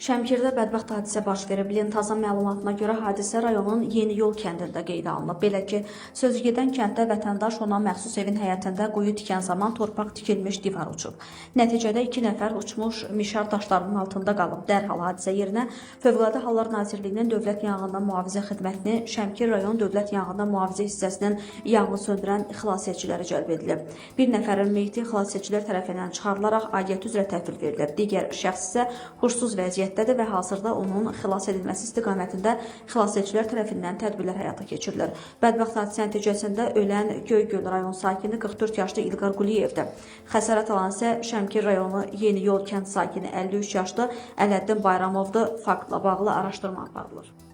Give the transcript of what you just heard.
Şəmkirdə bədbəxt hadisə baş verib. Lentaza məlumatına görə hadisə rayonun Yeni Yol kəndində qeydə alınıb. Belə ki, sözügedən kənddə vətəndaş ona məxsus evin həyətində quyu tikən zaman torpaq tikilmiş divar uçub. Nəticədə 2 nəfər uçmuş mişar daşlarının altında qalıb. Dərhal hadisə yerinə Fövqəladə Hallar Nazirliyinin Dövlət Yanğından Mühafizə Xidmətini, Şəmkir rayon Dövlət Yanğından Mühafizə hissəsinin yanğın söndürən xilasediciləri cəlb edilib. Bir nəfərin meyti xilasedicilər tərəfindən çıxarılaraq aidiyyəti üzrə təhvil verilib. Digər şəxs isə huşsuz vəziyyətdədir və hazırda onun xilas edilməsi istiqamətində xilasedicilər tərəfindən tədbirlər həyata keçirilir. Bədbəxt hadisə nəticəsində ölən Göygöl rayon sakini 44 yaşlı İlqar Quliyevdir. Xəsarət alan isə Şəmkir rayonu Yeni Yol kənd sakini 53 yaşlı Ələddin Bayramovdur. Faktla bağlı araşdırma aparılır.